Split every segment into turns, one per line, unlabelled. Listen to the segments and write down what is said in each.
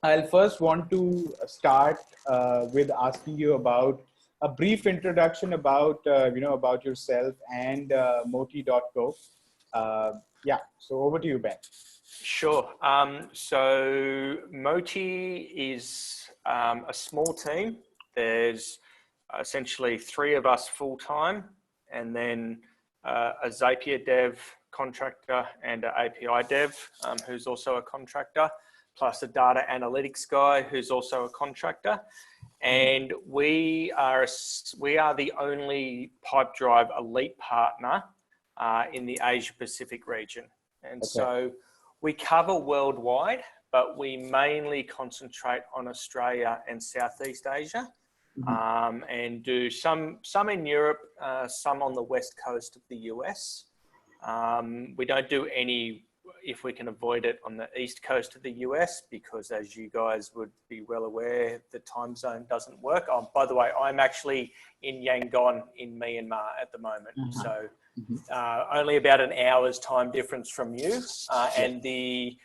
I'll first want to start with asking you about a brief introduction about, about yourself and Motii.co. Yeah, so over to you, Ben.
Sure. So Motii is a small team. There's essentially 3 of us full-time, and then a Zapier dev contractor and an API dev who's also a contractor, plus a data analytics guy who's also a contractor. And we are the only Pipedrive Elite Partner in the Asia Pacific region. And so we cover worldwide, but we mainly concentrate on Australia and Southeast Asia, and do some in Europe, some on the west coast of the US. We don't do any, if we can avoid it, on the east coast of the US, because as you guys would be well aware, the time zone doesn't work. Oh, by the way, I'm actually in Yangon in Myanmar at the moment. So only about an hour's time difference from you, and the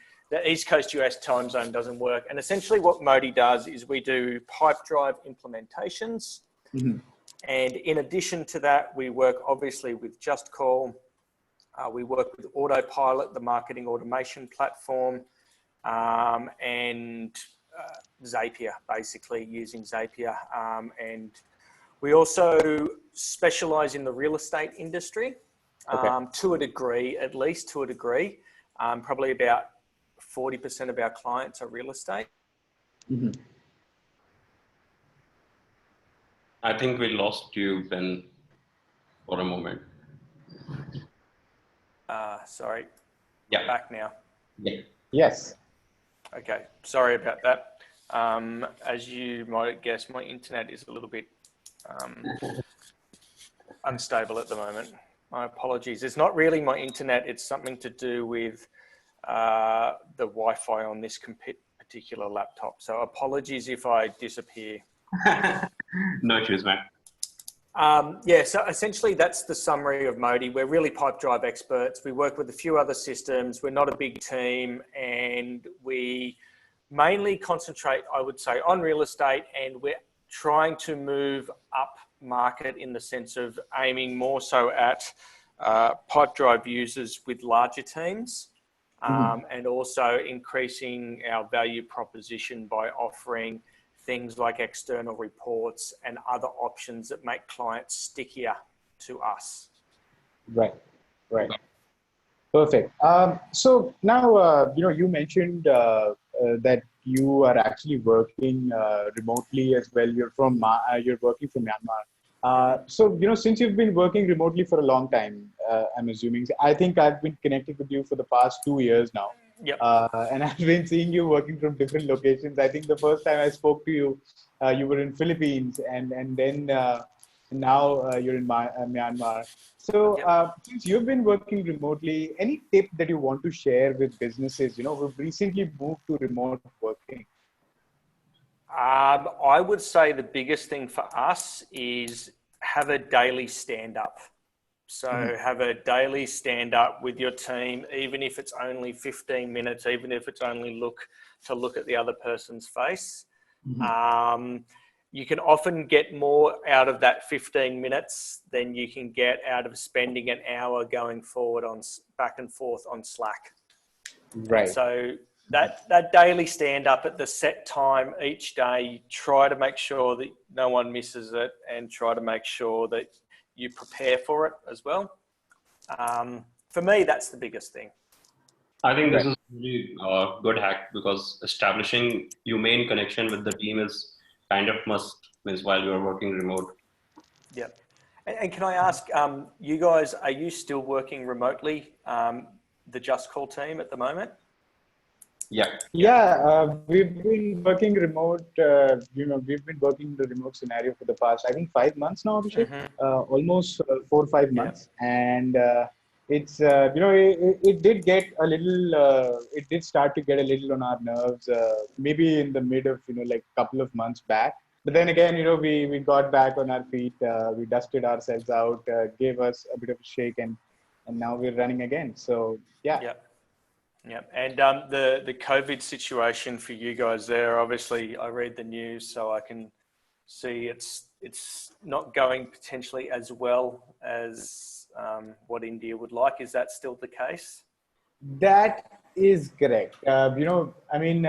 East Coast US time zone doesn't work. And essentially what Motii does is we do Pipedrive implementations. And in addition to that, we work obviously with JustCall. We work with Autopilot, the marketing automation platform, and Zapier, basically using Zapier. And we also specialize in the real estate industry to a degree, at least to a degree. Probably about 40% of our clients are real estate.
I think we lost you, Ben, for a moment.
Sorry.
Yeah.
Back now.
Yeah.
Yes.
Okay. Sorry about that. As you might guess, my internet is a little bit unstable at the moment. My apologies. It's not really my internet. It's something to do with the Wi-Fi on this particular laptop. So apologies if I disappear.
No issues, man.
Yeah, so essentially that's the summary of Motii. We're really Pipedrive experts. We work with a few other systems. We're not a big team, and we mainly concentrate, I would say, on real estate, and we're trying to move up market in the sense of aiming more so at Pipedrive users with larger teams, and also increasing our value proposition by offering things like external reports and other options that make clients stickier to us.
Right. Perfect. So now, you mentioned that you are actually working remotely as well. You're working from Myanmar. So, since you've been working remotely for a long time, I'm assuming, I think I've been connected with you for the past 2 years now.
Yep.
And I've been seeing you working from different locations. I think the first time I spoke to you, you were in Philippines, and then now you're in Myanmar. So since you've been working remotely, any tip that you want to share with businesses, who've recently moved to remote working?
I would say the biggest thing for us is have a daily stand-up. So have a daily stand-up with your team, even if it's only 15 minutes, even if it's only look at the other person's face. You can often get more out of that 15 minutes than you can get out of spending an hour going forward on back and forth on Slack.
Right.
And so that daily stand-up at the set time each day, try to make sure that no one misses it, and try to make sure that you prepare for it as well. For me, that's the biggest thing.
I think this is really a good hack, because establishing your main connection with the team is kind of must while you're working remote.
Yeah. And can I ask, you guys, are you still working remotely, the JustCall team at the moment?
Yeah, we've been working remote. We've been working the remote scenario for the past, I think, 5 months now, Abhishek. Almost 4 or 5 months, and it's it did get a little. It did start to get a little on our nerves. Maybe in the mid of like couple of months back. But then again, we got back on our feet. We dusted ourselves out, gave us a bit of a shake, and now we're running again. So yeah.
Yeah, and the COVID situation for you guys there, obviously I read the news, so I can see it's not going potentially as well as what India would like. Is that still the case?
That is correct. I mean,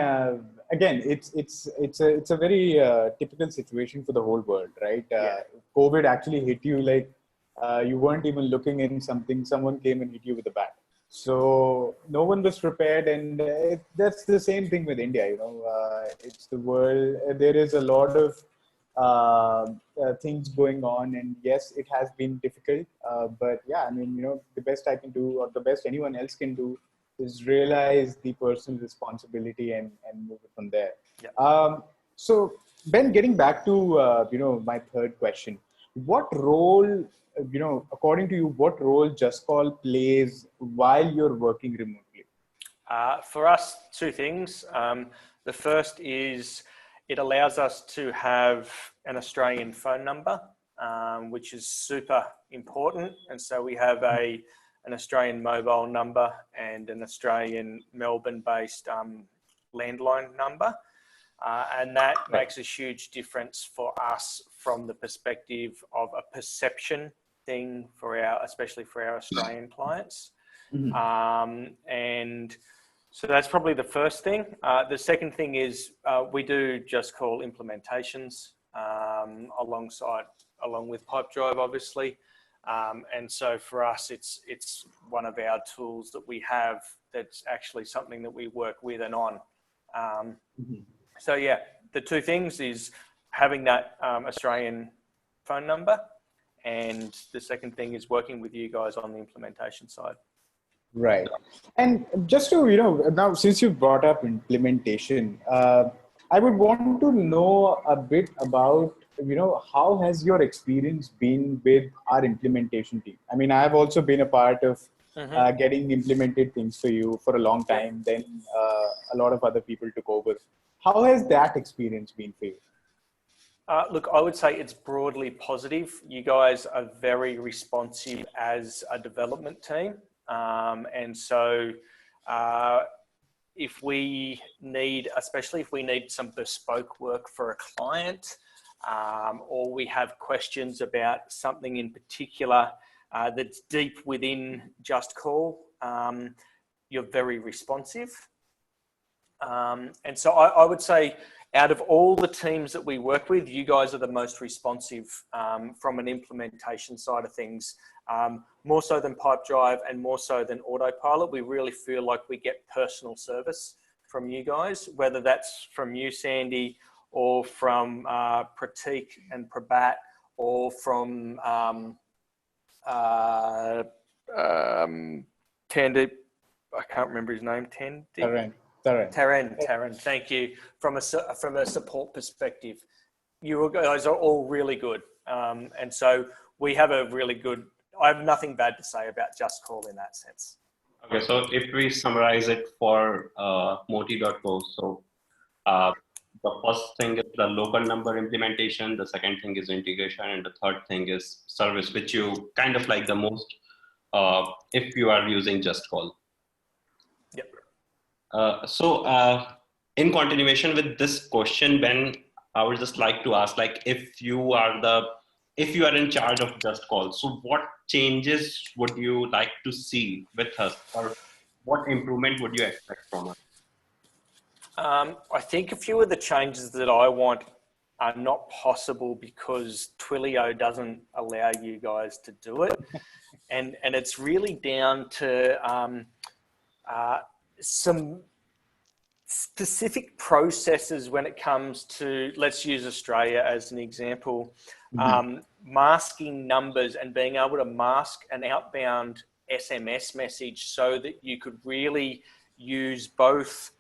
again, it's a very typical situation for the whole world, right? COVID actually hit you like you weren't even looking in something. Someone came and hit you with a bat. So no one was prepared, and that's the same thing with India. It's the world. There is a lot of things going on, and yes, it has been difficult. But yeah, I mean, the best I can do, or the best anyone else can do, is realize the personal responsibility and move it from there.
Yeah.
So Ben, getting back to my third question, what role, according to you, what role JustCall plays while you're working remotely?
For us, two things. The first is it allows us to have an Australian phone number, which is super important. And so we have an Australian mobile number and an Australian Melbourne-based landline number. And that makes a huge difference for us from the perspective of a perception thing especially for our Australian clients. And so that's probably the first thing. The second thing is we do JustCall implementations along with Pipedrive, obviously. And so for us, it's one of our tools that we have that's actually something that we work with and on. So yeah, the two things is having that Australian phone number, and the second thing is working with you guys on the implementation side.
Right. And just to, now since you brought up implementation, I would want to know a bit about, how has your experience been with our implementation team? I mean, I've also been a part of getting implemented things for you for a long time. Then a lot of other people took over. How has that experience been for you?
Look, I would say it's broadly positive. You guys are very responsive as a development team. And so especially if we need some bespoke work for a client, or we have questions about something in particular that's deep within JustCall, you're very responsive. And so I would say out of all the teams that we work with, you guys are the most responsive from an implementation side of things, more so than Pipedrive and more so than Autopilot. We really feel like we get personal service from you guys, whether that's from you, Sandy, or from Pratik and Prabhat, or from Tandeep. I can't remember his name. Taran, thank you. From a support perspective, you guys are all really good. And so we have I have nothing bad to say about JustCall in that sense.
Okay, so if we summarize it for Motii.co, so the first thing is the local number implementation, the second thing is integration, and the third thing is service, which you kind of like the most if you are using JustCall.
Yep.
So in continuation with this question, Ben, I would just like to ask, like, if you are in charge of JustCall, so what changes would you like to see with us, or what improvement would you expect from us?
I think a few of the changes that I want are not possible because Twilio doesn't allow you guys to do it. And it's really down to some specific processes when it comes to, let's use Australia as an example, masking numbers and being able to mask an outbound SMS message so that you could really use both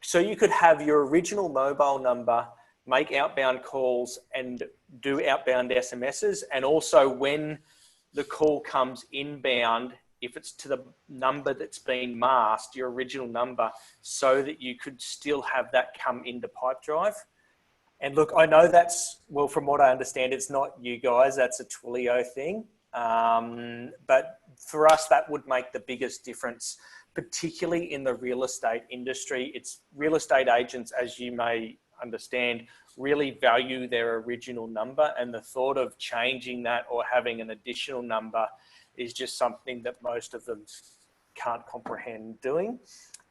so you could have your original mobile number, make outbound calls and do outbound SMSs, and also when the call comes inbound, if it's to the number that's been masked, your original number, so that you could still have that come into Pipedrive. And look, I know from what I understand, it's not you guys, that's a Twilio thing. But for us, that would make the biggest difference, particularly in the real estate industry. It's real estate agents, as you may understand, really value their original number, and the thought of changing that or having an additional number is just something that most of them can't comprehend doing.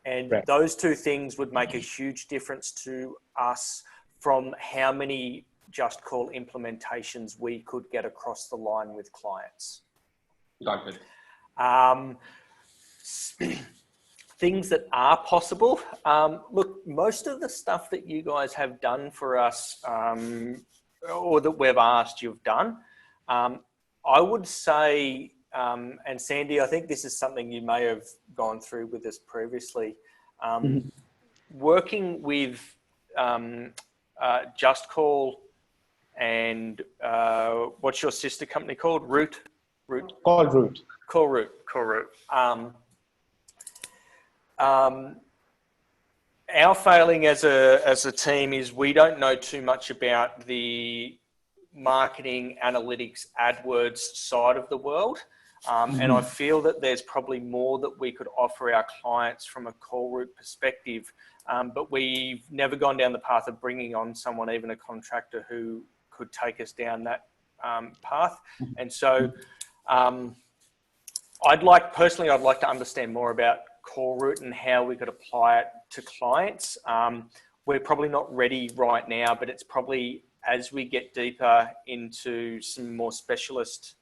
And
Right.
those two things would make a huge difference to us from how many JustCall implementations we could get across the line with clients.
Got it.
Things that are possible. Look, most of the stuff that you guys have done for us, or that we've asked you've done, I would say, and Sandy, I think this is something you may have gone through with us previously, working with JustCall and what's your sister company called?
Call Root.
Our failing as a team is we don't know too much about the marketing, analytics, AdWords side of the world. And I feel that there's probably more that we could offer our clients from a call route perspective. But we've never gone down the path of bringing on someone, even a contractor, who could take us down that path. And so I'd like to understand more about call route and how we could apply it to clients. We're probably not ready right now, but it's probably as we get deeper into some more specialist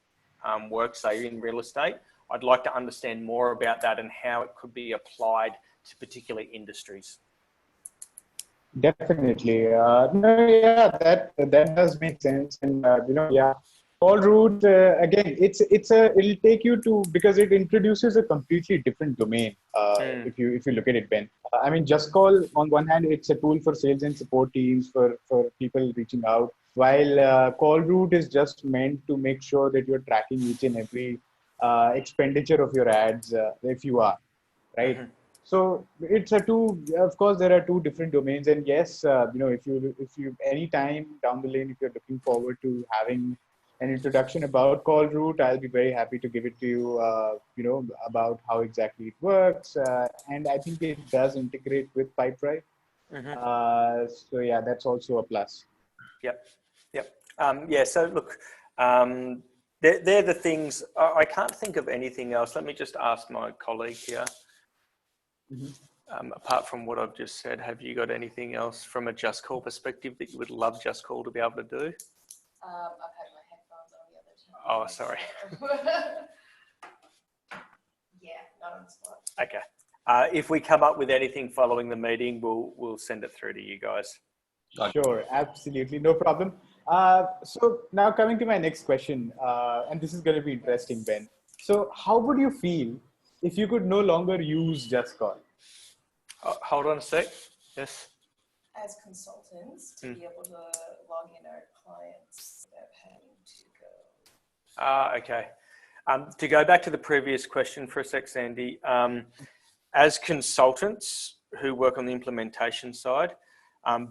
work, say in real estate, I'd like to understand more about that and how it could be applied to particular industries.
Definitely. No, yeah, that does make sense. And call route again. It'll take you to, because it introduces a completely different domain. If you look at it, Ben. I mean, JustCall, on one hand, it's a tool for sales and support teams for people reaching out, while call route is just meant to make sure that you're tracking each and every expenditure of your ads, if you are, right? So it's of course, there are two different domains. And yes, if you anytime down the lane, if you're looking forward to having an introduction about call route, I'll be very happy to give it to you, about how exactly it works. And I think it does integrate with Pipedrive. So yeah, that's also a plus.
Yep. So look, they're the things. I can't think of anything else. Let me just ask my colleague here. Apart from what I've just said, have you got anything else from a JustCall perspective that you would love JustCall to be able to do?
I've had my headphones on the other time.
Oh, sorry.
Yeah, not on the spot.
Okay. If we come up with anything following the meeting, we'll send it through to you guys.
Sure, absolutely, no problem. So now coming to my next question, and this is going to be interesting, Ben. So how would you feel if you could no longer use JustCall?
Hold on a sec. Yes.
As consultants, to be able to log in our clients without having to go.
Okay. To go back to the previous question for a sec, Sandy, as consultants who work on the implementation side,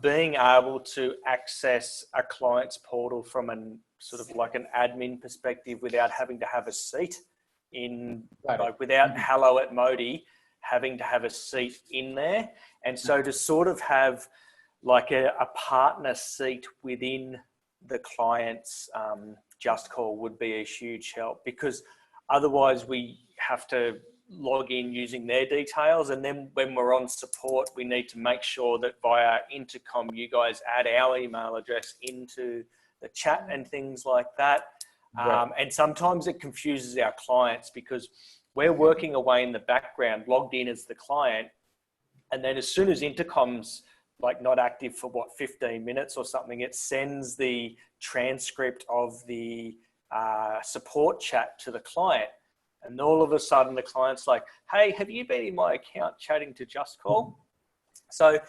being able to access a client's portal from an sort of like an admin perspective without having to have a seat in, like without hello at Motii, having to have a seat in there. And so to sort of have like a partner seat within the client's JustCall would be a huge help, because otherwise we have to log in using their details, and then when we're on support we need to make sure that via intercom you guys add our email address into the chat and things like that. And sometimes it confuses our clients because we're working away in the background, logged in as the client, and then as soon as intercom's like not active for 15 minutes or something, it sends the transcript of the support chat to the client. And all of a sudden the client's like, hey, have you been in my account chatting to JustCall? So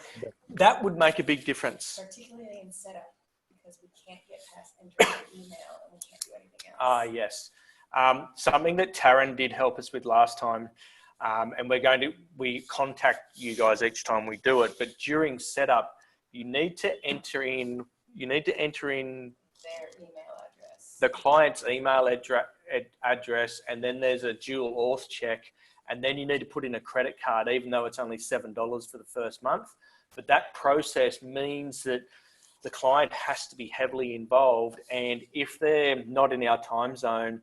that would make a big difference.
Particularly in setup, because we can't get past entering the email and we can't do anything else.
Yes. Something that Taryn did help us with last time, and we contact you guys each time we do it, but during setup, you need to enter in
Their email address.
the client's address, and then there's a dual auth check, and then you need to put in a credit card, even though it's only $7 for the first month. But that process means that the client has to be heavily involved, and if they're not in our time zone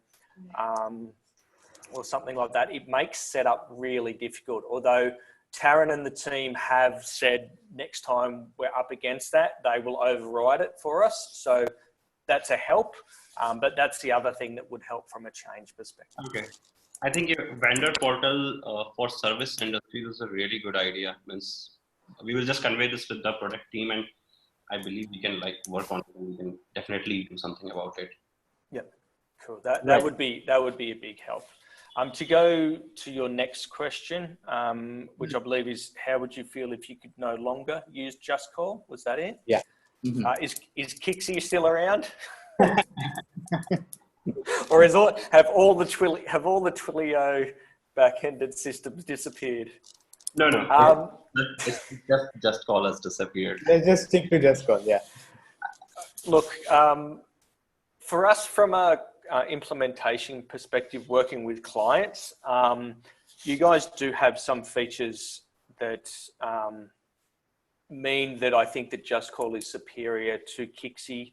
or something like that, it makes setup really difficult. Although Taryn and the team have said next time we're up against that, they will override it for us. So that's a help, but that's the other thing that would help from a change perspective.
Okay. I think your vendor portal for service industry is a really good idea. Means we will just convey this with the product team, and I believe we can like work on it. We can definitely do something about it.
Yeah, cool. That would be a big help. To go to your next question, which I believe is, how would you feel if you could no longer use JustCall? Was that it?
Yeah.
Is Kixie still around? Or have all the Twilio back-ended systems disappeared?
No. It's just call us disappeared.
Let's just stick to JustCall. Yeah.
Look, for us, from a implementation perspective, working with clients, you guys do have some features that mean that I think that JustCall is superior to Kixie,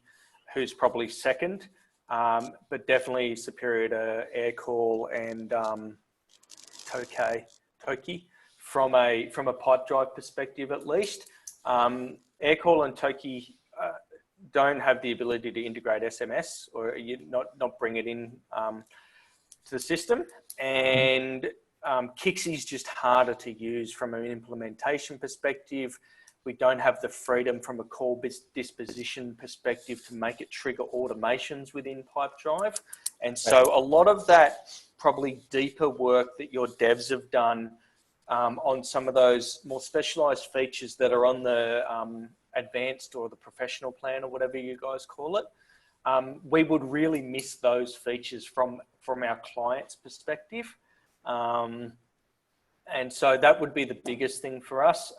who's probably second, but definitely superior to Aircall and Toki from a Pipedrive perspective, at least. Aircall and Toki don't have the ability to integrate SMS, or not bring it in to the system, and Kixie's just harder to use from an implementation perspective. We don't have the freedom from a call disposition perspective to make it trigger automations within Pipedrive. And so a lot of that probably deeper work that your devs have done on some of those more specialized features that are on the advanced or the professional plan or whatever you guys call it, we would really miss those features from our client's perspective. And so that would be the biggest thing for us.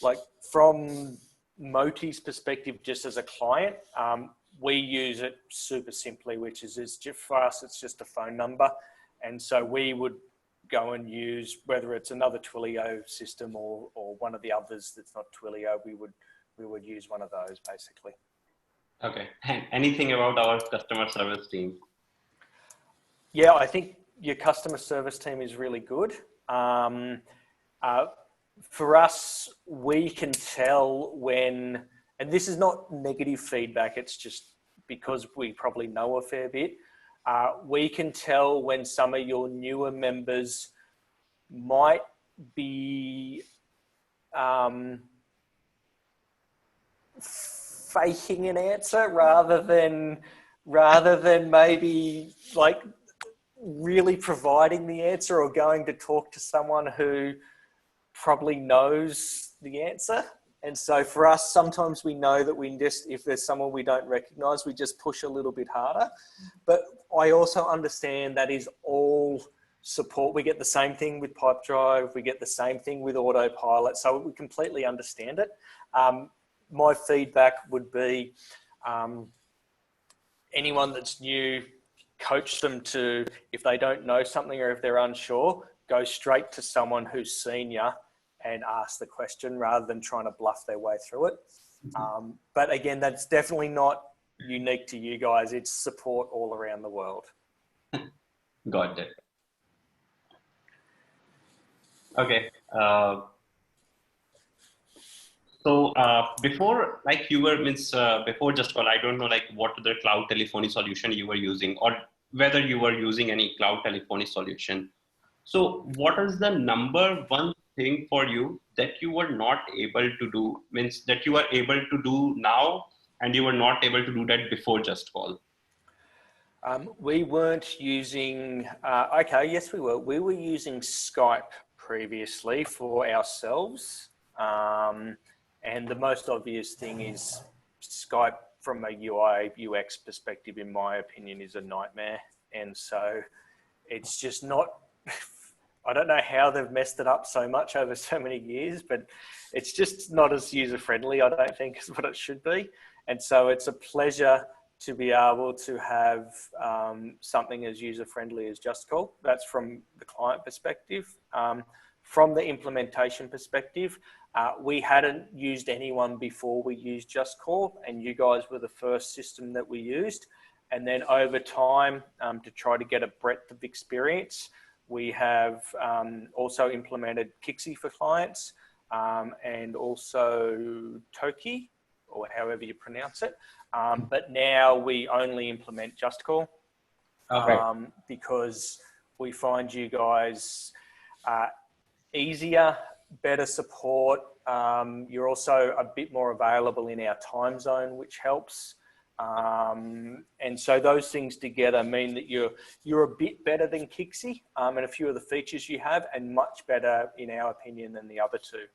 Like from Motii's perspective, just as a client, we use it super simply, which is for us, it's just a phone number. And so we would go and use, whether it's another Twilio system or one of the others that's not Twilio, we would use one of those basically.
Okay. And anything about our customer service team?
Yeah, I think your customer service team is really good. For us, we can tell when, and this is not negative feedback, it's just because we probably know a fair bit. We can tell when some of your newer members might be faking an answer rather than maybe like really providing the answer, or going to talk to someone who probably knows the answer. And so for us, sometimes we know that if there's someone we don't recognize, we just push a little bit harder. But I also understand that is all support. We get the same thing with Pipedrive. We get the same thing with Autopilot. So we completely understand it. My feedback would be anyone that's new, coach them to, if they don't know something or if they're unsure, go straight to someone who's senior and ask the question rather than trying to bluff their way through it. But again, that's definitely not unique to you guys. It's support all around the world.
Got it. Okay. So before, like you were, before JustCall, I don't know like what the cloud telephony solution you were using, or whether you were using any cloud telephony solution. So what is the number one thing for you that you were not able to do, means that you are able to do now and you were not able to do that before JustCall?
We weren't using, okay, yes we were. We were using Skype previously for ourselves. And the most obvious thing is Skype from a UI, UX perspective, in my opinion, is a nightmare. And so it's just not, I don't know how they've messed it up so much over so many years, but it's just not as user-friendly, I don't think, is what it should be. And so it's a pleasure to be able to have something as user-friendly as JustCall. That's from the client perspective. From the implementation perspective, we hadn't used anyone before we used JustCall, and you guys were the first system that we used. And then over time, to try to get a breadth of experience, we have also implemented Kixi for clients, and also Toki, or however you pronounce it. But now we only implement JustCall, because we find you guys easier, better support. You're also a bit more available in our time zone, which helps. And so those things together mean that you're a bit better than Kixi, and a few of the features you have, and much better, in our opinion, than the other two.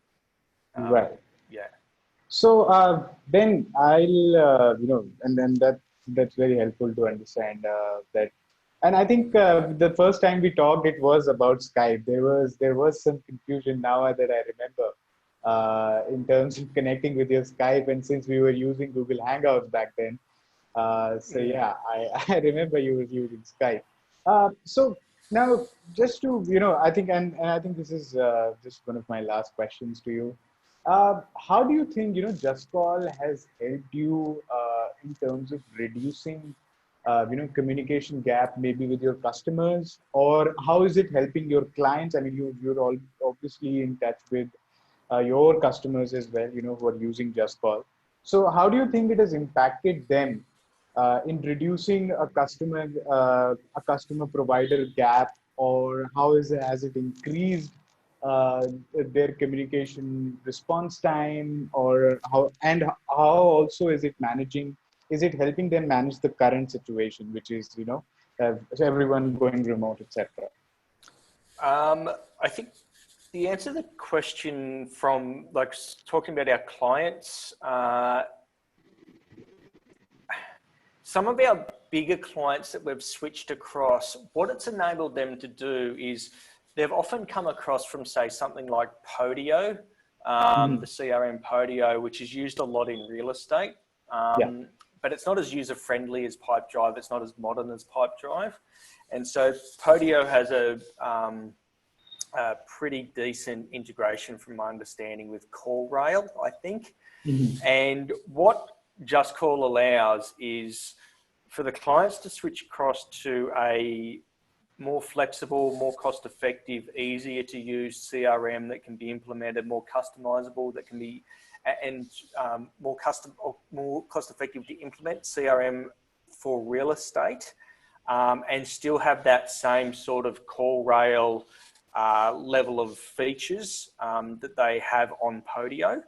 Right.
Yeah.
So Ben, and then that's very helpful to understand that. And I think the first time we talked, it was about Skype. There was some confusion now that I remember in terms of connecting with your Skype, and since we were using Google Hangouts back then. So yeah, I remember you were using Skype. So now, just to I think, and I think this is just one of my last questions to you. How do you think JustCall has helped you in terms of reducing communication gap maybe with your customers, or how is it helping your clients? I mean, you're all obviously in touch with your customers as well, who are using JustCall. So how do you think it has impacted them in reducing a customer provider gap, or has it increased their communication response time, or how also is it helping them manage the current situation, which is everyone going remote, etc.
I think the answer to the question, from talking about our clients, some of our bigger clients that we've switched across, what it's enabled them to do is they've often come across from, say, something like Podio, the CRM Podio, which is used a lot in real estate. But it's not as user-friendly as Pipedrive. It's not as modern as Pipedrive. And so Podio has a pretty decent integration, from my understanding, with CallRail, I think. And what JustCall allows is for the clients to switch across to a more flexible, more cost-effective, easier to use CRM that can be implemented, more customizable, that can be, and more cost-effective to implement CRM for real estate, and still have that same sort of CallRail level of features that they have on Podio.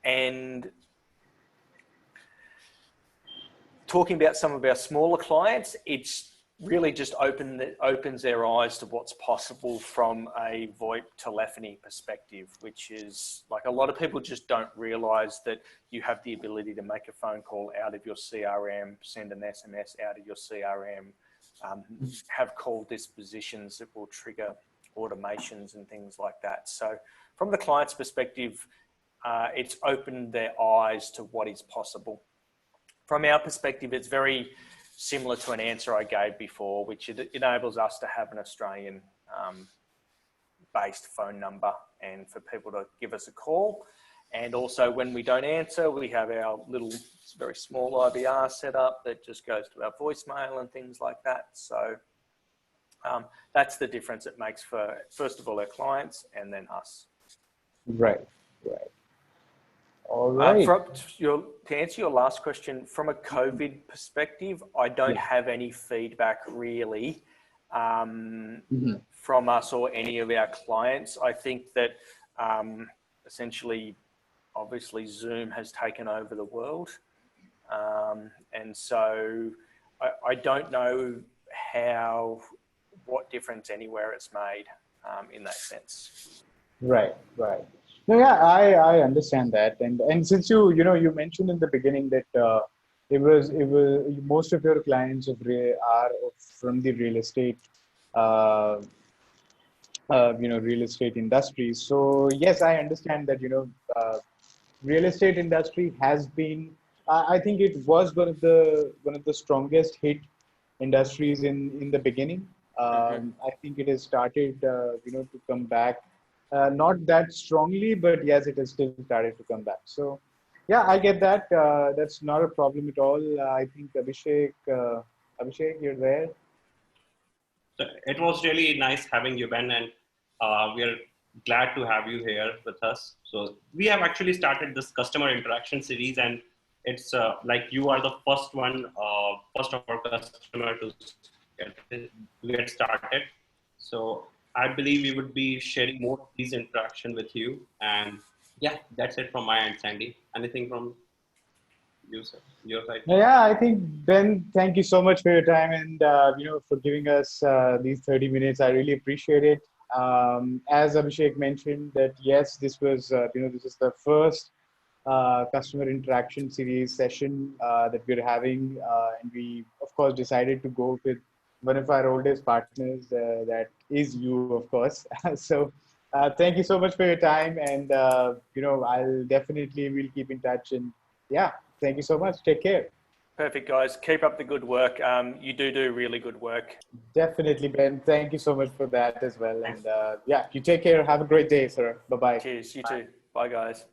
And talking about some of our smaller clients, it's really just opens their eyes to what's possible from a VoIP telephony perspective, which is like, a lot of people just don't realize that you have the ability to make a phone call out of your CRM, send an SMS out of your CRM, have call dispositions that will trigger automations and things like that. So from the client's perspective, it's opened their eyes to what is possible. From our perspective, it's very similar to an answer I gave before, which enables us to have an Australian based phone number and for people to give us a call. And also, when we don't answer, we have our little, very small IVR set up that just goes to our voicemail and things like that. So that's the difference it makes for, first of all, our clients and then us.
Right. All right.
To answer your last question, from a COVID perspective, I don't have any feedback really from us or any of our clients. I think that essentially, obviously, Zoom has taken over the world. And so I don't know what difference anywhere it's made in that sense.
Right. No, yeah, I understand that, and since you mentioned in the beginning that it was most of your clients are from the real estate real estate industry. So yes, I understand that real estate industry has been I think it was one of the strongest hit industries in the beginning. I think it has started, to come back, not that strongly, but yes, it has still started to come back. So, yeah, I get that. That's not a problem at all. I think Abhishek, you're there.
So it was really nice having you, Ben, and we are glad to have you here with us. So we have actually started this customer interaction series, and it's like you are the first of our customer to get started. So I believe we would be sharing more of these interaction with you. And yeah, that's it from my end, Sandy. Anything from you, sir, your side?
Yeah, I think Ben, thank you so much for your time and for giving us these 30 minutes. I really appreciate it. As Abhishek mentioned, that yes, this was this is the first customer interaction series session that we're having, and we of course decided to go with one of our oldest partners. That is you, of course. So thank you so much for your time, and I'll definitely will keep in touch. And yeah, thank you so much. Take care.
Perfect, guys. Keep up the good work. You do really good work.
Definitely, Ben. Thank you so much for that as well.
Thanks.
And yeah, you take care. Have a great day, sir. Bye bye.
Cheers. You too. Bye, guys.